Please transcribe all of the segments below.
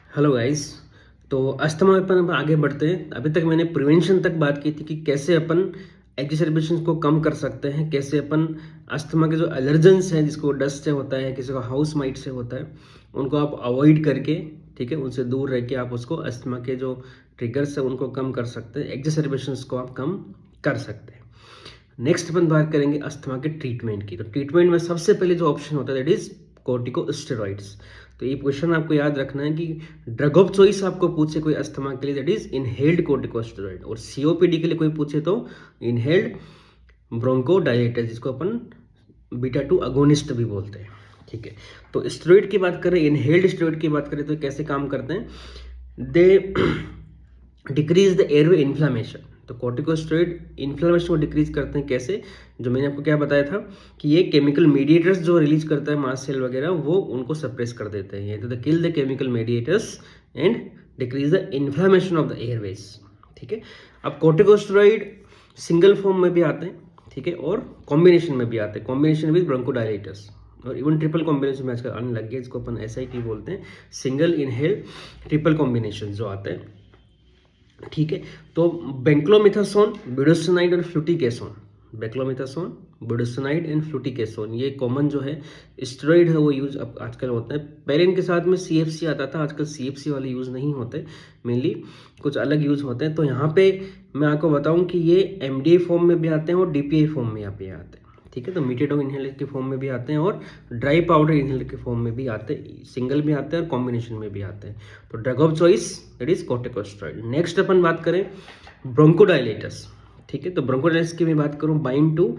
Hello guys. तो asthma में अपन आगे बढ़ते हैं। अभी तक मैंने प्रिवेंशन तक बात की थी कि कैसे अपन एग्जर्बिशंस को कम कर सकते हैं, कैसे अपन अस्थमा के जो एलर्जेंस हैं, जिसको डस्ट से होता है, किसी को हाउस माइट से होता है, उनको आप अवॉइड करके, ठीक है, उनसे दूर रह के आप उसको अस्थमा के जो ट्रिगर्स है उनको कम कर सकते हैं, एग्जर्बिशंस को आप कम कर सकते हैं। नेक्स्ट अपन बात करेंगे अस्थमा के ट्रीटमेंट की। तो ट्रीटमेंट में सबसे पहले जो ऑप्शन होता है दैट इज कोर्टिकोस्टेरॉइड्स। तो ये क्वेश्चन आपको याद रखना है कि ड्रग ऑफ चॉइस आपको पूछे कोई अस्थमा के लिए दैट इज इनहेल्ड कोर्टिकोस्टेरॉइड, और सीओपीडी के लिए कोई पूछे तो इनहेल्ड ब्रोंकोडायलेटर, जिसको अपन बीटा 2 अगोनिस्ट भी बोलते हैं। ठीक है, तो स्टेरॉइड की बात करें, इनहेल्ड स्टेरॉइड की बात करें तो कैसे काम करते हैं, they decrease the airway inflammation. तो कॉर्टिकोस्टेरॉइड इन्फ्लामेशन को डिक्रीज करते हैं कैसे, जो मैंने आपको क्या बताया था कि ये केमिकल मीडिएटर्स जो रिलीज करता है मास्ट सेल वगैरह, वो उनको सप्रेस कर देते हैं। तो the kill the chemical mediators and decrease the inflammation of the Airways. ठीक है, अब कॉर्टिकोस्टेरॉइड सिंगल फॉर्म में भी आते हैं, ठीक है, और कॉम्बिनेशन में भी आते हैं, कॉम्बिनेशन विद ब्रोंकोडायलेटर्स, और इवन ट्रिपल कॉम्बिनेशन में आजकल आने लग गया, इसको अपन SIT बोलते हैं, सिंगल इनहेल ट्रिपल कॉम्बिनेशन जो आते हैं। ठीक है, तो बेंक्लोमिथासोन, ब्यूडेसिनाइड और फ्लूटिकेसोन, बेंक्लोमिथासोन, ब्यूडेसिनाइड एंड फ्लूटिकेसोन, ये कॉमन जो है स्टेरॉइड है वो यूज अब आजकल होता है। पहले इनके साथ में CFC आता था, आजकल CFC वाले यूज नहीं होते, मेनली कुछ अलग यूज होते हैं। तो यहाँ पे मैं आपको बताऊं कि ये MDA फॉर्म में भी आते हैं और DPI फॉर्म में यहाँ पे आते हैं। ठीक है, तो मीटेडोन इनहेलर के फॉर्म में भी आते हैं और ड्राई पाउडर इनहेलर के फॉर्म में भी आते हैं, सिंगल भी आते हैं और कॉम्बिनेशन में भी आते हैं। तो drug of choice that is corticosteroid. Next अपन बात करें ब्रोंकोडायलेटर्स। ठीक है, तो ब्रोंकोडायलेटर्स की मैं बात करूं, bind to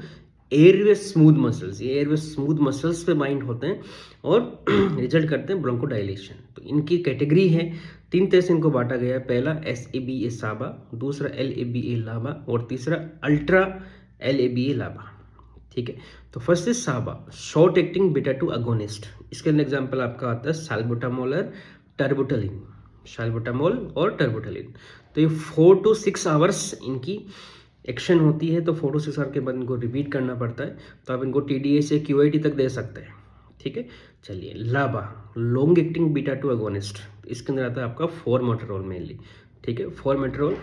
airway smooth muscles, ये एयरवे स्मूथ मसल्स पे बाइंड होते हैं और रिजल्ट करते हैं ब्रोंकोडायलेशन। तो इनकी कैटेगरी है, 3 तरह से इनको बांटा गया है। पहला SABA साबा, दूसरा LABA लाबा और तीसरा अल्ट्रा LABA लाबा। ठीक है, तो फर्स्ट इज साबा, शॉर्ट एक्टिंग बीटा 2 अगोनिस्ट। इसके अंदर एग्जांपल आपका आता है साल्बुटामोल और टर्बुटलिन, साल्बुटामोल और टर्बुटलिन। तो ये 4 to 6 आवर्स इनकी एक्शन होती है, तो 4 to 6 आवर के बाद इनको रिपीट करना पड़ता है। तो आप इनको TDA से QID तक दे सकते हैं। ठीक है, चलिए लाबा, लॉन्ग एक्टिंग बीटा 2 अगोनिस्ट। इसके अंदर आता है आपका फॉर्मोटेरोल मेनली। ठीक है, फॉर्मोटेरोल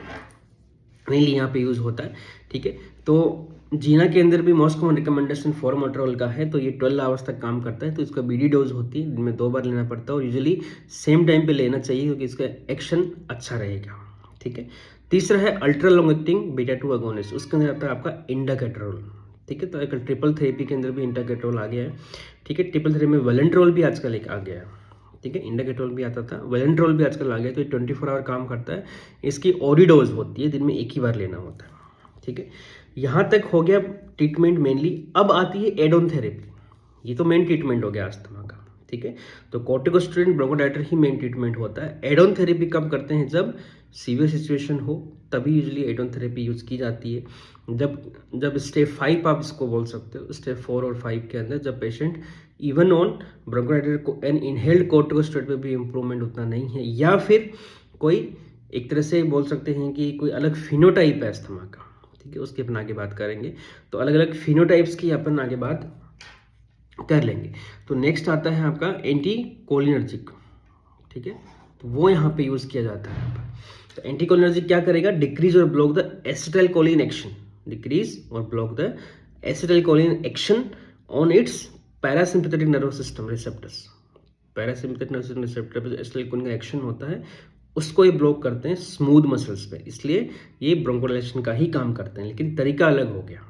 मेनली यहाँ पे यूज होता है। ठीक है, तो जीना के अंदर भी मोस्ट कॉमन रिकमेंडेशन फॉर्मोटेरोल का है, तो ये 12 आवर्स तक काम करता है। तो इसका BD डोज होती है, दिन में 2 बार लेना पड़ता है और यूजुअली सेम टाइम पे लेना चाहिए क्योंकि इसका एक्शन अच्छा रहेगा। ठीक है, तीसरा है ultra long acting beta 2 agonist, उसके अंदर आता है आपका इंडाकेट्रोल। ठीक है, तो आजकल ट्रिपल थेरेपी के अंदर भी इंडाकेट्रोल आ गया है। ठीक है, ट्रिपल थेरेपी में वेलेंट्रोल भी आजकल एक आ गया है। ठीक है, इंडाकेट्रोल भी आता था, वेलेंट्रोल भी आजकल आ गया, तो ये 24 आवर काम करता है। इसकी ओडी डोज होती है, दिन में 1 ही बार लेना होता है। ठीक है, यहाँ तक हो गया ट्रीटमेंट मेनली। अब आती है एड ऑन थेरेपी, ये तो मेन ट्रीटमेंट हो गया अस्थमा का। ठीक है, तो कॉर्टिकोस्टेरॉइड ब्रोंकोडायलेटर ही मेन ट्रीटमेंट होता है। एड ऑन थेरेपी कब करते हैं, जब सीवियर सिचुएशन हो, तभी usually add on therapy use की जाती है। जब स्टेप 5 आप इसको बोल सकते हो, स्टेप 4 और 5 के अंदर जब पेशेंट इवन ऑन ब्रोंकोडायलेटर को एन इनहेल्ड कॉर्टिकोस्टेरॉइड पे भी इंप्रूवमेंट उतना नहीं है, या फिर कोई एक तरह से बोल सकते हैं कि कोई अलग फिनोटाइप है अस्थमा का। ठीक है, उसकी अपन आगे बात करेंगे, तो अलग अलग फिनोटाइप्स की अपन आगे बात कर लेंगे। तो नेक्स्ट आता है आपका एंटी कोलिनर्जिक। ठीक है, तो वो यहाँ पे यूज किया जाता है। तो एंटी कोलिनर्जिक क्या करेगा, decrease or block the acetylcholine action, decrease or block the acetylcholine action on its parasympathetic nervous system receptors. Parasympathetic nervous system receptor पे जो एसिटाइलकोलिन का एक्शन होता है उसको ये ब्लॉक करते हैं स्मूथ मसल्स पे, इसलिए ये ब्रोंकोडायलेशन का ही काम करते हैं, लेकिन तरीका अलग हो गया।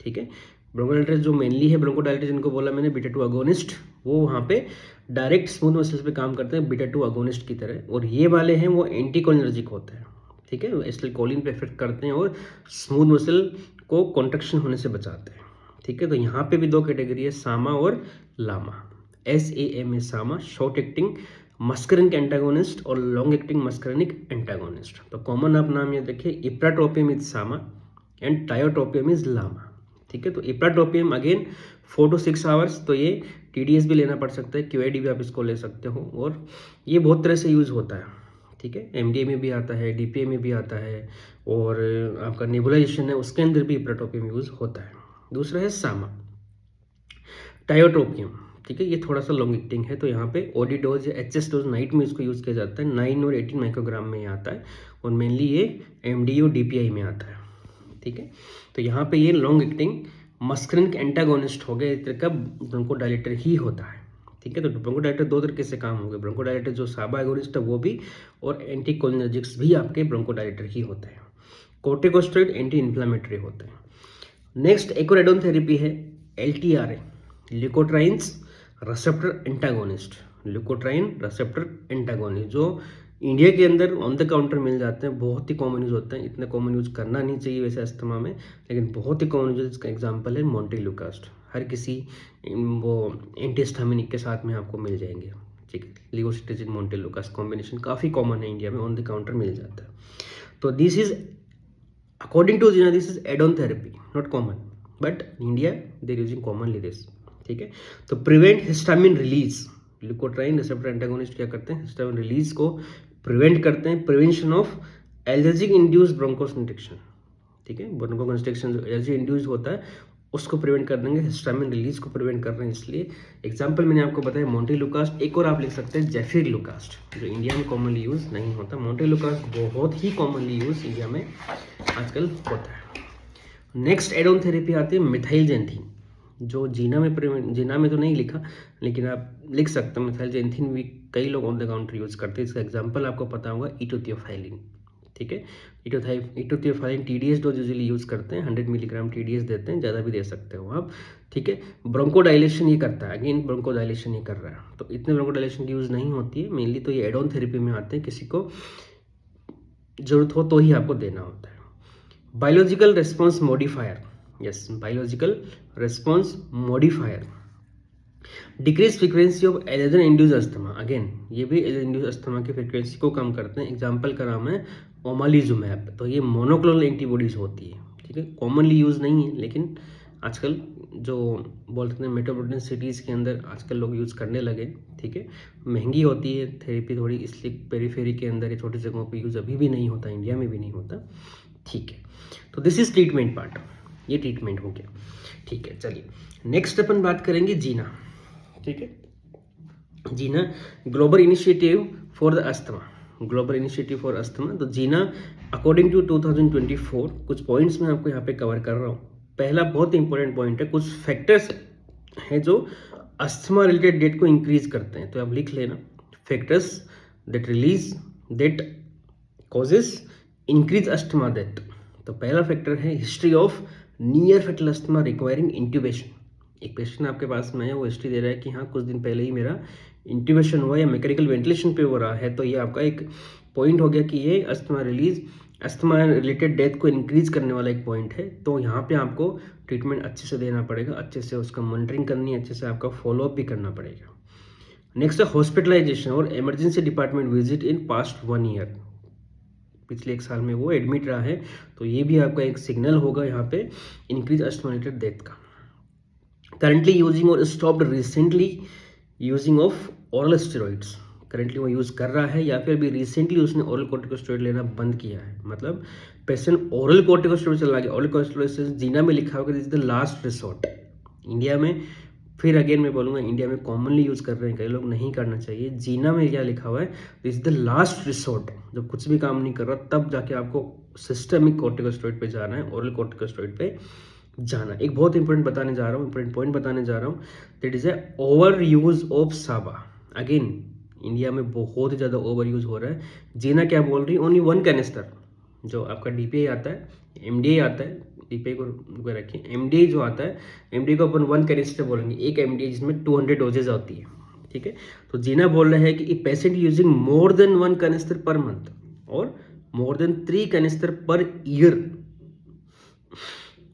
ठीक है, ब्रोंकोडायलेटर जो मेनली है, ब्रोंकोडायलेटर जिनको बोला मैंने बीटा 2 अगोनिस्ट, वो वहाँ पे डायरेक्ट स्मूथ मसल्स पे काम करते हैं बीटा 2 अगोनिस्ट की तरह, और ये वाले हैं वो एंटीकोलिनर्जिक होते हैं। ठीक है, एसिटाइलकोलिन पे इफेक्ट करते हैं और स्मूथ मसल को कॉन्ट्रैक्शन होने से बचाते हैं। ठीक है, तो यहाँ पे भी 2 कैटेगरी है, सामा और लामा। SAMA सामा, शॉर्ट एक्टिंग मस्करिनिक एंटागोनिस्ट और लॉन्ग एक्टिंग मस्करिनिक एंटागोनिस्ट। तो कॉमन आप नाम याद रखिए, ipratropium is Sama and tiotropium is Lama. ठीक है, तो इप्राट्रोपियम अगेन 4 to 6 आवर्स, तो ये TDS भी लेना पड़ सकता है, QID भी आप इसको ले सकते हो, और ये बहुत तरह से यूज होता है। ठीक है, MDA में भी आता है, DPA में भी आता है, और आपका नेबुलाइजेशन है उसके अंदर भी इप्राट्रोपियम यूज होता है। दूसरा है सामा, टायोट्रोपियम। ठीक है, ये थोड़ा सा लॉन्ग एक्टिंग है, तो यहाँ पे ओडी डोज या एचएस डोज नाइट में इसको यूज़ किया जाता है। 9 और 18 माइक्रोग्राम में ये आता है और मेनली ये एमडी और डीपीआई में आता है। ठीक है, तो यहाँ पे ये लॉन्ग एक्टिंग मस्करिन एंटागोनिस्ट हो गया, एक तरह का ब्रोंकोडायलेटर ही होता है। ठीक है, तो ब्रोंकोडायलेटर दो तरीके से काम हो गए, ब्रोंकोडायलेटर जो साबा एगोनिस्ट है वो भी, और एंटीकोलिनर्जिक्स भी आपके ब्रोंकोडायलेटर ही होते हैं। कोर्टिकोस्टेरॉइड एंटी इन्फ्लेमेटरी होते हैं। नेक्स्ट एक और एडोन थेरेपी है LTRA, leukotrienes receptor antagonist, leukotriene receptor antagonist, जो इंडिया के अंदर ऑन द काउंटर मिल जाते हैं, बहुत ही कॉमन यूज होते हैं। इतना कॉमन यूज करना नहीं चाहिए वैसे अस्थमा में, लेकिन बहुत ही कॉमन यूज। इसका एग्जांपल है मोंटेलुकास्ट, हर किसी वो एंटीहिस्टामिनिक के साथ में आपको मिल जाएंगे। ठीक है, लिवोसिट्राजिन मोंटेलुकास्ट कॉम्बिनेशन काफ़ी कॉमन है इंडिया में, ऑन द काउंटर मिल जाता है। तो this is according to GINA this is add on therapy, not common, but India they are using commonly this. ठीक है, तो prevent histamine release, leukotriene receptor antagonist क्या करते हैं, हिस्टामिन रिलीज को प्रिवेंट करते हैं। Prevention of allergic induced bronchoconstriction, ठीक है, ब्रोंकोकंस्ट्रिक्शन जो एलर्जी इंड्यूस्ड होता है उसको प्रिवेंट कर देंगे, हिस्टामिन रिलीज को प्रिवेंट कर रहे हैं। इसलिए एग्जांपल मैंने आपको बताया मोंटेलुकास्ट, एक और आप लिख सकते हैं जेफिरलुकास्ट, जो इंडिया में कॉमनली यूज नहीं होता। मोंटेलुकास्ट बहुत ही कॉमनली यूज इंडिया में आजकल होता है। नेक्स्ट एडोन थेरेपी आती है मिथाइलजेंथिन, जो जीना में तो नहीं लिखा, लेकिन आप लिख सकते हैं। मिथाइलजेंथिन भी कई लोग ऑन द काउंटर यूज करते हैं। इसका एग्जांपल आपको पता होगा इटोथियोफाइलिन। ठीक है, इटोथियोफाइलिन टीडीएस डोज यूजुअली यूज करते हैं, 100 मिलीग्राम टीडीएस देते हैं, ज़्यादा भी दे सकते हो आप। ठीक है, ब्रोंकोडाइलेशन ही करता है, अगेन ब्रोंकोडाइलेशन ही कर रहा है, तो इतने ब्रोंकोडाइलेशन की यूज़ नहीं होती है। मेनली तो ये एडोन थेरेपी में आते हैं, किसी को जरूरत हो तो ही आपको देना होता है। Biological response modifier, yes, biological response modifier, decrease frequency of allergen induce asthma, again ये भी एलर्जन इंड्यूस अस्थमा की फ्रीक्वेंसी को कम करते हैं। एग्जांपल का नाम है ओमालिजुमैब, तो ये मोनोक्लोनल एंटीबॉडीज होती है। ठीक है, कॉमनली यूज नहीं है, लेकिन आजकल जो बोलते हैं मेट्रोपॉलिटन सिटीज़ के अंदर आजकल लोग यूज़ करने लगे। ठीक है, महंगी होती है थेरेपी थोड़ी, इसलिए पेरीफेरी के अंदर या छोटी जगहों पे यूज़ अभी भी नहीं होता, इंडिया में भी नहीं होता। ठीक है, तो दिस इज ट्रीटमेंट पार्ट, ये ट्रीटमेंट हो गया। ठीक है, चलिए नेक्स्ट अपन बात करेंगे जीना। ठीक है, GINA global initiative for the asthma, global initiative for asthma. तो जीना अकॉर्डिंग टू 2024 कुछ पॉइंट्स मैं आपको यहाँ पे कवर कर रहा हूँ। पहला बहुत इंपॉर्टेंट पॉइंट है, कुछ फैक्टर्स हैं जो अस्थमा रिलेटेड डेट को इंक्रीज करते हैं, तो आप लिख लेना, factors that causes increase asthma death. तो पहला फैक्टर है history of near fatal asthma requiring intubation. एक पेशेंट आपके पास में है, वो हिस्ट्री दे रहा है कि हाँ कुछ दिन पहले ही मेरा इंट्यूबेशन हुआ या मैकेनिकल वेंटिलेशन पे हो रहा है, तो ये आपका एक पॉइंट हो गया कि ये अस्थमा रिलेटेड डेथ को इंक्रीज करने वाला एक पॉइंट है। तो यहाँ पे आपको ट्रीटमेंट अच्छे से देना पड़ेगा, अच्छे से उसका मॉनिटरिंग करनी है, अच्छे से आपका फॉलोअप भी करना पड़ेगा। नेक्स्ट है हॉस्पिटलाइजेशन और emergency department visit in past 1 year, पिछले 1 साल में वो एडमिट रहा है, तो ये भी आपका एक सिग्नल होगा यहाँ पे इंक्रीज अस्थमा रिलेटेड डेथ का। करंटली यूजिंग और stopped recently using of oral steroids, currently वो यूज़ कर रहा है या फिर भी रिसेंटली उसने ओरल कोर्टिकोस्टेरॉइड लेना बंद किया है, मतलब पेशेंट ओरल कोर्टिकोस्टेरॉइड चला गया। ओरल कोर्टिकोस्टेरॉइड जीना में लिखा होगा this is the last resort. India में फिर अगेन मैं बोलूँगा, इंडिया में कॉमनली यूज़ कर रहे हैं, कई लोग नहीं करना चाहिए। जीना में क्या लिखा हुआ है, this is the last resort, जब कुछ भी काम नहीं कर रहा तब जाके आपको सिस्टमिक कोर्टिकोस्टेरॉइड पे जाना है, ओरल कोर्टिकोस्टेरॉइड पे जाना। एक बहुत इंपॉर्टेंट बताने जा रहा हूँ, इंपॉर्टेंट पॉइंट बताने जा रहा हूँ, that is a over use of साबा। अगेन इंडिया में बहुत ही ज़्यादा ओवर यूज हो रहा है। जीना क्या बोल रही है, ओनली 1 कैनिस्टर, जो आपका डीपीआई आता है, एमडीआई आता है, डीपीआई को रखिए, एमडीआई जो आता है, एमडीआई को अपन 1 कैनिस्टर बोलेंगे, एक एमडीआई जिसमें 200 डोजेज होती है। ठीक है, तो जीना बोल रहा है कि patient using more than 1 canister per month और more than 3 canister per year.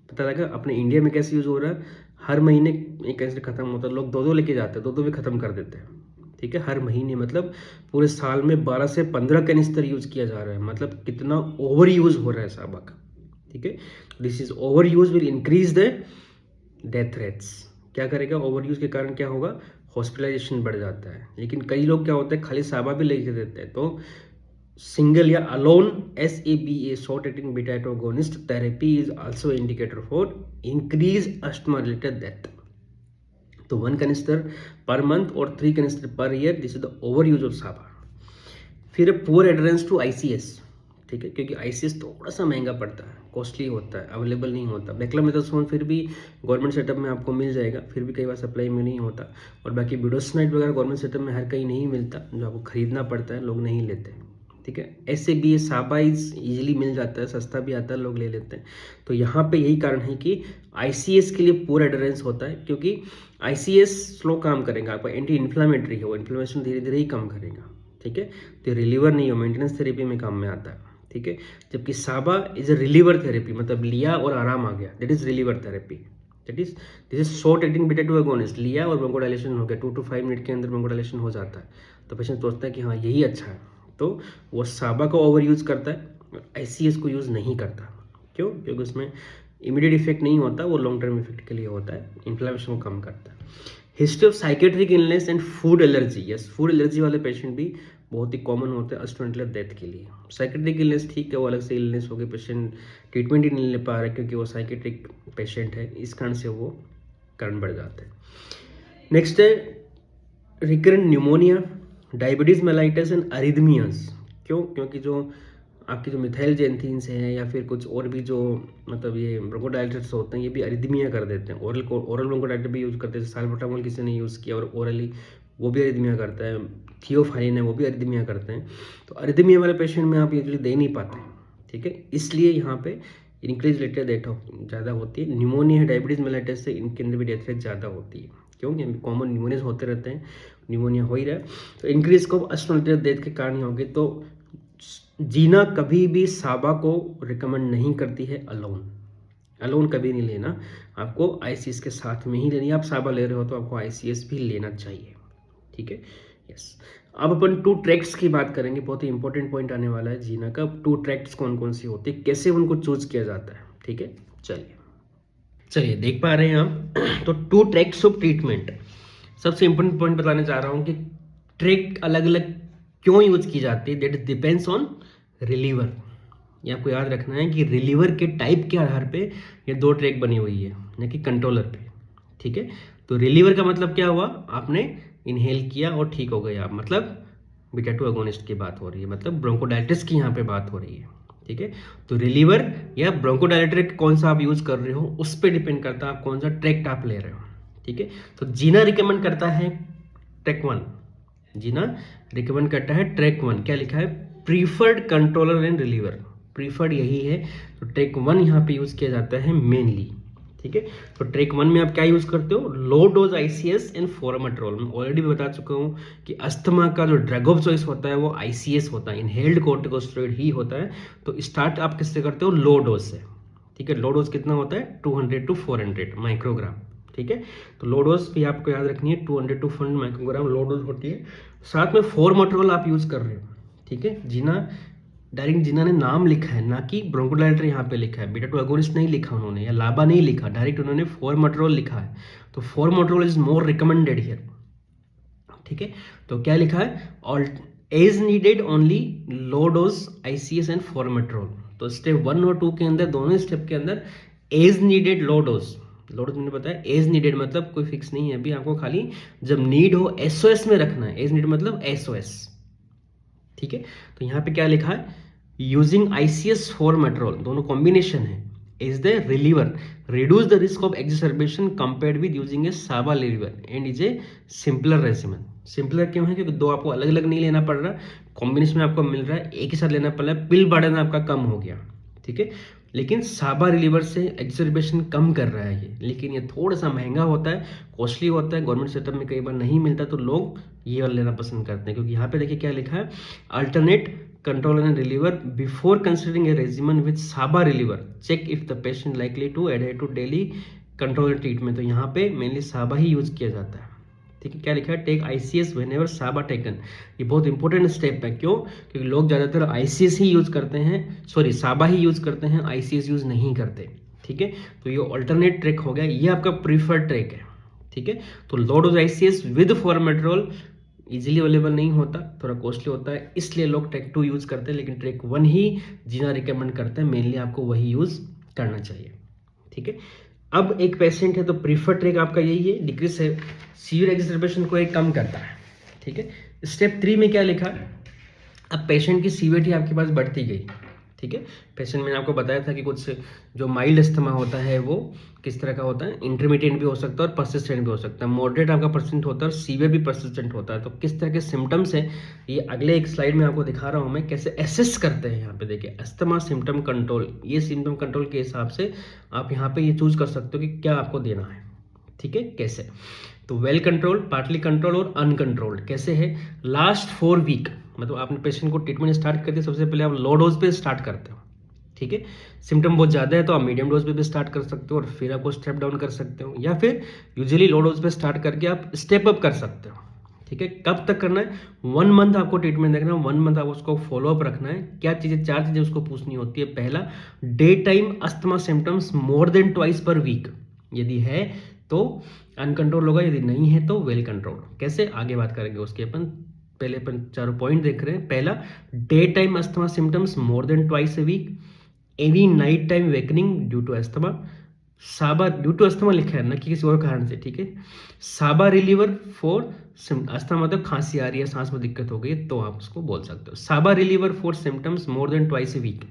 पता लगा अपने इंडिया में कैसे यूज हो रहा है, हर महीने एक कैनिस्टर खत्म होता है, लोग 2-2 लेके जाते हैं, 2-2 भी खत्म कर देते हैं। ठीक है, हर महीने मतलब पूरे साल में 12 से 15 कैनिस्टर यूज किया जा रहा है, मतलब कितना ओवर यूज हो रहा है साबा का। ठीक है, this is over use will increase the death rates. क्या करेगा, ओवर यूज के कारण क्या होगा, हॉस्पिटलाइजेशन बढ़ जाता है। लेकिन कई लोग क्या होता है खाली साबा भी लेके देते हैं, तो सिंगल या alone SABA short acting beta agonist therapy is also indicator for increase asthma related death. तो 1 कनिस्टर पर मंथ और 3 canister per year, this is the over use of साबा। फिर पुअर एडरेंस टू ICS, ठीक है, क्योंकि ICS थोड़ा सा महंगा पड़ता है, कॉस्टली होता है, अवेलेबल नहीं होता। बेक्लामेथासोन फिर भी गवर्नमेंट सेटअप में आपको मिल जाएगा, फिर भी कई बार सप्लाई में नहीं होता। और बाकी ब्यूडोसिनाइड वगैरह गवर्नमेंट सेटअप में हर कहीं नहीं मिलता, जो आपको खरीदना पड़ता है, लोग नहीं लेते, ठीक है। ऐसे भी ये साबा ईजिली मिल जाता है, सस्ता भी आता है, लोग ले लेते हैं। तो यहाँ पे यही कारण है कि ICS के लिए पूरा एडरेंस होता है, क्योंकि ICS स्लो काम करेगा, आपका एंटी इन्फ्लामेटरी है, वो इन्फ्लेमेशन धीरे धीरे ही कम करेगा, ठीक है। तो रिलीवर नहीं हो, मेंटेनेंस थेरेपी में काम में आता है, ठीक है। जबकि साबा इज अ रिलीवर थेरेपी, मतलब लिया और आराम आ गया, that is reliever therapy, that is this is short acting beta 2 agonist, लिया और ब्रोंकोडायलेशन हो गया, 2 to 5 मिनट के अंदर ब्रोंकोडायलेशन हो जाता है। तो पेशेंट सोचता है कि हाँ यही अच्छा है, तो वो साबा को ओवर यूज़ करता है, ICS को यूज़ नहीं करता। क्यों? क्योंकि उसमें इमीडिएट इफेक्ट नहीं होता, वो लॉन्ग टर्म इफेक्ट के लिए होता है, इन्फ्लेमेशन को कम करता है। History of psychiatric illness and food allergy, yes, food allergy वाले पेशेंट भी बहुत ही कॉमन होते हैं अस्टोमेटल डेथ के लिए। साइकेट्रिक इलनेस ठीक है, वो अलग से इलनेस हो गई, पेशेंट ट्रीटमेंट ही नहीं ले पा रहा क्योंकि वो साइकेट्रिक पेशेंट है, इस कारण से वो कारण बढ़ जाते हैं। नेक्स्ट है recurrent pneumonia, diabetes mellitus and arrhythmias. क्यों? क्योंकि जो आपकी जो मिथाइल जेंथिन्स हैं या फिर कुछ और भी जो मतलब ये ब्रोंकोडायलेटर्स होते हैं, ये भी अरिदमिया कर देते हैं। ओरल ब्रोंकोडायलेटर भी यूज़ करते हैं, साल्बुटामोल किसी ने यूज़ किया और ओरली, वो भी अरिदमिया करता है। थियोफाइन है, वो भी अरिदमिया करते हैं। तो अरिदमिया वाले पेशेंट में आप यूजुअली दे नहीं पाते, ठीक है, इसलिए यहाँ पे इंक्रीज रेट ऑफ डेथ ज़्यादा होती है। न्यूमोनिया है, डायबिटीज़ मेलाइटिस से इनके अंदर भी डेथ रेट ज़्यादा होती है। क्योंकि कॉमन न्यूमोनिया होते रहते हैं, न्यूमोनिया हो ही रहा है, तो इंक्रीज को अस्टोमेटल डेथ के कारण ही होगी। तो जीना कभी भी साबा को रिकमेंड नहीं करती है अलोन कभी नहीं लेना, आपको ICS के साथ में ही लेनी है। आप साबा ले रहे हो तो आपको ICS भी लेना चाहिए, ठीक है, यस। अब अपन 2 ट्रैक्ट्स की बात करेंगे, बहुत ही इंपॉर्टेंट पॉइंट आने वाला है जीना का। 2 ट्रैक्ट्स कौन कौन सी होती है, कैसे उनको चूज किया जाता है, ठीक है। चलिए देख पा रहे हैं हम तो 2 ट्रैक्ट्स ऑफ ट्रीटमेंट। सबसे इंपॉर्टेंट पॉइंट बताने चाह रहा हूँ कि ट्रैक्ट अलग अलग क्यों यूज की जाती है, दैट डिपेंड्स ऑन रिलीवर। ये आपको याद रखना है कि रिलीवर के टाइप के आधार पे ये 2 ट्रैक बनी हुई है, न कि कंट्रोलर पे, ठीक है। तो रिलीवर का मतलब क्या हुआ, आपने इनहेल किया और ठीक हो गया, मतलब बीटा 2 एगोनिस्ट की बात हो रही है, मतलब ब्रोंकोडायलिटिस की यहाँ पे बात हो रही है, ठीक है। तो रिलीवर या ब्रोंकोडायलेटर कौन सा आप यूज कर रहे हो, उस पर डिपेंड करता है आप कौन सा ट्रैक्ट आप ले रहे हो, ठीक है। तो जीना रिकमेंड करता है ट्रैक 1, जीना रिकमेंड करता है ट्रैक 1। क्या लिखा है, preferred controller and reliever, preferred यही है। तो ट्रैक 1 यहाँ पे यूज किया जाता है मेनली, ठीक है। तो ट्रैक 1 में आप क्या यूज करते हो, लो डोज ICS एंड फोरामेट्रोल। मैं ऑलरेडी भी बता चुका हूँ कि अस्थमा का जो ड्रग ऑफ चॉइस होता है वो ICS होता है, इनहेल्ड कॉर्टिकोस्टेरॉइड ही होता है। तो स्टार्ट आप किससे करते हो, लो डोज से, ठीक है। लो डोज कितना होता है, 200 to 400 माइक्रोग्राम, ठीक है। तो लो डोज भी आपको याद रखनी है, 200 to 400 माइक्रोग्राम लो डोज होती है। साथ में फोरामेट्रोल आप यूज कर रहे हो, ठीक है। जीना डायरेक्ट जीना ने नाम लिखा है, ना कि ब्रोंकोडायलेटर यहाँ पे लिखा है, बीटा 2 एगोनिस्ट नहीं लिखा उन्होंने, या लाबा नहीं लिखा, डायरेक्ट उन्होंने फोरामेट्रोल लिखा है। तो formoterol is more recommended here, ठीक है। तो क्या लिखा है, all as needed only low dose ICS and formoterol. तो स्टेप 1 और 2 के अंदर, दोनों स्टेप के अंदर एज नीडेड लो डोज मैंने बताया, एज नीडेड मतलब कोई फिक्स नहीं है, अभी आपको खाली जब नीड हो SOS में रखना है, एज नीड मतलब SOS, ठीक है। तो यहाँ पे क्या लिखा है, यूजिंग ICS फोरामेट्रोल, दोनों कॉम्बिनेशन है, is the reliever, reduce the risk of exacerbation compared with using a SABA reliever and is a simpler regimen. Simpler क्यों है, क्योंकि 2 आपको अलग अलग नहीं लेना पड़ रहा, कॉम्बिनेशन में आपको मिल रहा है, एक ही साथ लेना पड़ रहा है, पिल बर्डन आपका कम हो गया, ठीक है। लेकिन साबा रिलीवर से एक्सर्बेशन कम कर रहा है ये, लेकिन ये थोड़ा सा महंगा होता है, कॉस्टली होता है, गवर्नमेंट सेटअप में कई बार नहीं मिलता, तो लोग ये वाला लेना पसंद करते हैं। क्योंकि यहाँ पे देखिए क्या लिखा है, alternate controller and reliever before considering a regimen with SABA reliever, check if the patient likely to adhere to daily controller treatment. तो यहाँ पे मेनली साबा ही यूज किया जाता है, ठीक है। क्या लिखा है, टेक ICS व्हेनेवर साबा टेकन। ये बहुत इंपॉर्टेंट स्टेप है, क्यों, क्योंकि लोग ज़्यादातर ICS ही यूज करते हैं, सॉरी साबा ही यूज करते हैं, ICS यूज नहीं करते, ठीक है। तो ये अल्टरनेट ट्रैक हो गया, ये आपका प्रीफर्ड ट्रैक है, ठीक है। तो low dose ICS with formoterol easily available नहीं होता, थोड़ा कॉस्टली होता है, इसलिए लोग ट्रैक 2 यूज करते हैं, लेकिन ट्रैक 1 ही जीना रिकमेंड करते हैं, मेनली आपको वही यूज करना चाहिए, ठीक है। अब एक पेशेंट है तो प्रीफर्ड ट्रैक आपका यही है, डिक्रीज सीवियर एग्जर्बेशन को एक कम करता है, ठीक है। स्टेप 3 में क्या लिखा, अब पेशेंट की सीवियरिटी आपके पास बढ़ती गई, ठीक है। पेशेंट मैंने आपको बताया था कि कुछ जो माइल्ड अस्थमा होता है वो किस तरह का होता है, इंटरमीडिएट भी हो सकता है और परसिस्टेंट भी हो सकता है, मॉडरेट आपका परसेंट होता है और सीवियर भी परसिस्टेंट होता है। तो किस तरह के सिम्टम्स हैं ये अगले एक स्लाइड में आपको दिखा रहा हूँ मैं, कैसे एसेस करते हैं। यहाँ पे देखिए अस्थमा सिम्टम कंट्रोल, ये सिम्टम कंट्रोल के हिसाब से आप यहाँ पे ये चूज कर सकते हो कि क्या आपको देना है, ठीक है। कैसे, तो वेल कंट्रोल, पार्टली कंट्रोल और अनकंट्रोल्ड। कैसे है, लास्ट 4 वीक, मतलब आपने पेशेंट को ट्रीटमेंट स्टार्ट कर दिया, सबसे पहले आप लो डोज पे स्टार्ट करते हो, ठीक है। सिम्टम बहुत ज़्यादा है तो आप मीडियम डोज पे भी स्टार्ट कर सकते हो और फिर आपको स्टेप डाउन कर सकते हो, या फिर यूजुअली लो डोज पे स्टार्ट करके आप स्टेप अप कर सकते हो, ठीक है। कब तक करना है, 1 मंथ आपको ट्रीटमेंट देखना है, 1 मंथ आप उसको फॉलोअप रखना है। क्या चीज़ें, 4 चीज़ें उसको पूछनी होती है। पहला, day time asthma symptoms more than twice per week, यदि है तो अनकंट्रोल होगा, यदि नहीं है तो वेल कंट्रोल। कैसे, आगे बात करेंगे उसके अपन, पहले अपन चारों पॉइंट देख रहे हैं। पहला, day time asthma symptoms more than twice a week, any night time wakening due to asthma, SABA due to asthma लिखा है ना कि किसी और कारण से, ठीक है। साबा रिलीवर फॉर अस्थमा, मतलब खांसी आ रही है, सांस में दिक्कत हो गई तो आप उसको बोल सकते हो SABA reliever for symptoms more than twice a week,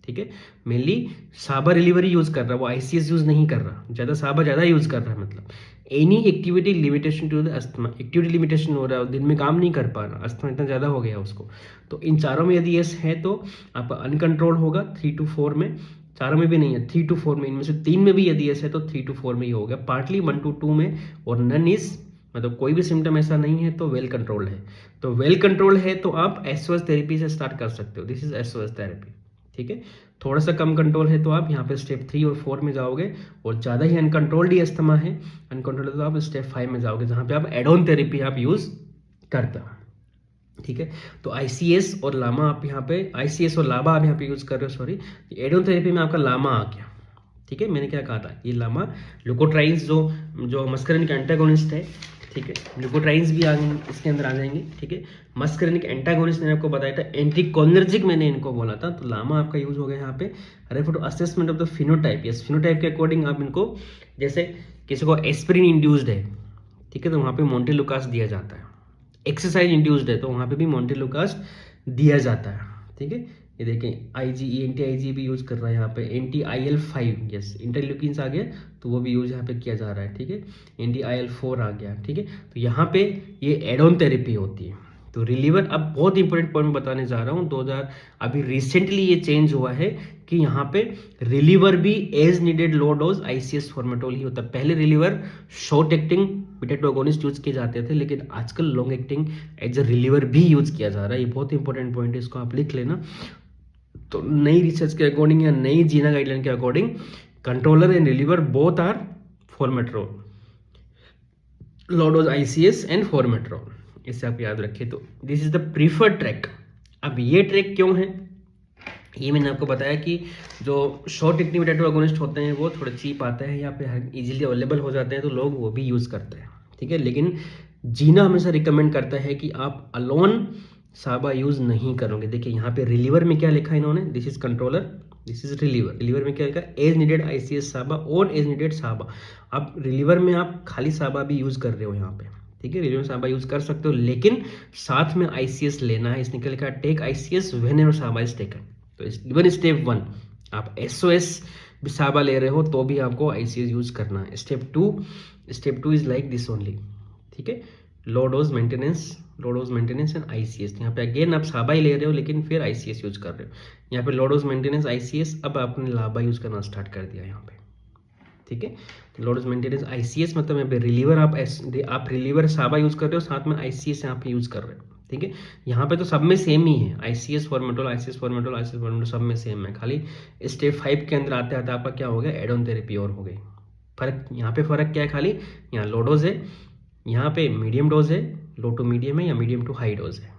ठीक है। मेनली साबा रिलीवर ही यूज कर रहा है, वो आईसीएस यूज नहीं कर रहा, ज्यादा साबा ज्यादा यूज कर रहा है। मतलब any activity limitation to the asthma, activity limitation हो रहा है, दिन में काम नहीं कर पा रहा, अस्थमा इतना ज्यादा हो गया उसको। तो इन चारों में यदि यस है तो आपका अनकंट्रोल होगा 3 to 4 में, चारों में भी नहीं है 3 to 4 में, इनमें से 3 में भी यदि यस है तो 3 to 4 में ही होगा, पार्टली 1 to 2 में, और नन इज, मतलब कोई भी सिम्टम ऐसा नहीं है तो वेल कंट्रोल्ड है। तो वेल कंट्रोल्ड है तो आप एसओएस थेरेपी से स्टार्ट कर सकते हो, दिस इज एसओएस थेरेपी, ठीक है। थोड़ा सा कम कंट्रोल है तो आप यहाँ पे स्टेप 3 और 4 में जाओगे, और ज़्यादा ही अनकंट्रोल्ड ही अस्थमा है, अनकंट्रोल्ड तो आप स्टेप 5 में जाओगे, जहाँ पे आप एडोन थेरेपी आप यूज़ करते हो, ठीक है। तो आईसीएस और लामा आप यहाँ पे, आईसीएस और लाबा आप यहाँ पे यूज़ कर रहे हो, सॉरी। एडोन थेरेपी में आपका लामा आ गया, ठीक है। मैंने क्या कहा था, ये लामा लुकोट्राइन्स जो मस्करिन के एंटागोनिस्ट है, ठीक है, ग्लूकोट्राइन्स भी इसके अंदर आ जाएंगे, ठीक है। मस्करिनिक एंटागोनिस्ट मैंने आपको बताया था, एंटीकोलिनर्जिक मैंने इनको बोला था, तो लामा आपका यूज हो गया यहाँ पे। Refer to assessment of the phenotype, yes phenotype के अकॉर्डिंग आप इनको, जैसे किसी को एस्पिरिन इंड्यूस्ड है, ठीक है, तो वहाँ पे मोंटेलुकास दिया जाता है। एक्सरसाइज इंड्यूस्ड है तो वहाँ पे भी मोंटेलुकास दिया जाता है, ठीक है। ये देखें आईजीई, एंटी आईजी भी यूज कर रहा है यहाँ पे, एंटी IL-5, यस इंटरल्यूकिन्स आ गया तो वो भी यूज यहाँ पे किया जा रहा है, ठीक है। एंटी IL-4 आ गया, ठीक है। तो यहाँ पे ये एडोन थेरेपी होती है। तो रिलीवर, अब बहुत इंपॉर्टेंट पॉइंट बताने जा रहा हूँ, 2000 अभी रिसेंटली ये चेंज हुआ है कि यहाँ पे रिलीवर भी as needed low dose ICS formoterol ही होता है। पहले reliever short acting beta two agonist use किए जाते थे, लेकिन आजकल long acting as a reliever भी यूज किया जा रहा है। ये बहुत इंपॉर्टेंट पॉइंट है, इसको आप लिख लेना। तो नई रिसर्च के अकॉर्डिंग या नई जीना गाइडलाइन के according controller and reliever both are formoterol, low dose ICS and formoterol, इसे आप याद रखिए। तो this is the preferred track. अब ये ट्रैक क्यों है, ये मैंने आपको बताया कि जो short acting beta two agonist होते हैं वो थोड़े चीप आते हैं या फिर इजीली अवेलेबल हो जाते हैं, तो लोग वो भी यूज़ करते हैं, ठीक है। लेकिन जीना हमेशा रिकमेंड करता है कि आप अलोन साबा यूज नहीं करोगे। देखिए यहाँ पे रिलीवर में क्या लिखा है इन्होंने, this is controller, this is reliever. Reliever में क्या लिखा है, एज नीडेड आईसीएस साबा और एज नीडेड साबा। अब रिलीवर में आप खाली साबा भी यूज कर रहे हो यहाँ पे, ठीक है, रिलीवर में साबा यूज कर सकते हो, लेकिन साथ में आईसीएस लेना है। इसने क्या लिखा है, टेक आईसीएस व्हेनेवर साबा इज टेकन। तो इवन स्टेप 1 आप एसओएस भी साबा ले रहे हो तो भी आपको आईसीएस यूज करना है। Step 2 is like this only, ठीक है, low dose maintenance and ICS. यहाँ पे अगेन आप साबा ही ले रहे हो लेकिन फिर आईसीएस यूज कर रहे हो। यहाँ पे लो डोज मेंटेनेंस आईसीएस, अब आपने लाबा यूज करना स्टार्ट कर दिया यहाँ पे, ठीक है। तो लो डोज मेंटेनेंस आईसीएस मतलब यहाँ पे रिलीवर आप रिलीवर साबा यूज कर रहे हो, साथ में आईसीएस यहाँ पे यूज कर रहे हो, ठीक है। यहाँ पे तो सब में सेम ही है, आईसीएस फॉर्मेटोल सब में सेम है। खाली स्टेप 5 के अंदर आते आते आपका क्या हो गया, एडोन थेरेपी और हो गई। फर्क यहाँ पे फर्क क्या है, खाली यहाँ लो डोज है, यहाँ पे मीडियम डोज है, लो टू मीडियम है या मीडियम टू हाई डोज है,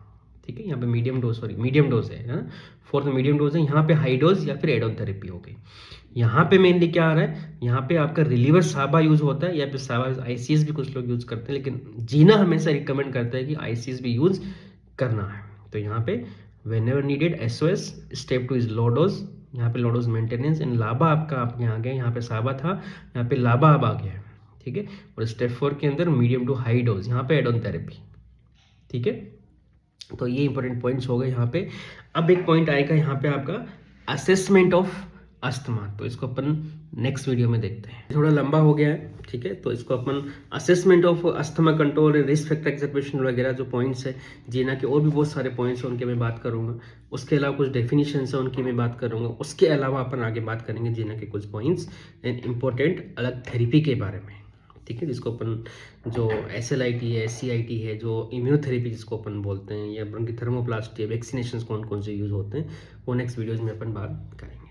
ठीक है। यहाँ पे मीडियम डोज है ना, फोर्थ मीडियम डोज है, यहाँ पे हाई डोज या फिर एडोन थेरेपी हो गई। यहाँ पे मेनली क्या आ रहा है, यहाँ पे आपका रिलीवर साबा यूज होता है या फिर साबा आईसीएस भी कुछ लोग यूज करते हैं, लेकिन जीना हमेशा रिकमेंड करता है कि आईसीएस भी यूज करना है। तो यहाँ पे whenever needed SOS, step 2 is low dose यहाँ पे लो डोज मेंटेनेंस एंड लाबा आपका आप यहाँ आ गया, यहाँ पे साबा था, यहाँ पे लाबा अब आ गया है, ठीक है। और स्टेप 4 के अंदर मीडियम टू हाई डोज, यहाँ पे एड ऑन थेरेपी, ठीक है। तो ये इंपॉर्टेंट पॉइंट्स हो गए यहाँ पे। अब एक पॉइंट आएगा यहाँ पे आपका असेसमेंट ऑफ अस्थमा, तो इसको अपन नेक्स्ट वीडियो में देखते हैं, थोड़ा लंबा हो गया है, ठीक है। तो इसको अपन assessment of asthma control, risk factor exacerbation वगैरह जो पॉइंट्स है, जीना के और भी बहुत सारे पॉइंट्स हैं उनके मैं बात करूंगा। उसके अलावा कुछ डेफिनेशंस है उनकी मैं बात करूंगा। उसके अलावा अपन आगे बात करेंगे जीना के कुछ पॉइंट्स एंड इम्पोर्टेंट अलग थेरेपी के बारे में, ठीक है। जिसको अपन जो SLIT है, SCIT है, जो इम्यूनोथेरेपी जिसको अपन बोलते हैं, या अपन की थर्मोप्लास्टी, वैक्सीनेशन कौन कौन से यूज़ होते हैं, वो नेक्स्ट वीडियोज़ में अपन बात करेंगे।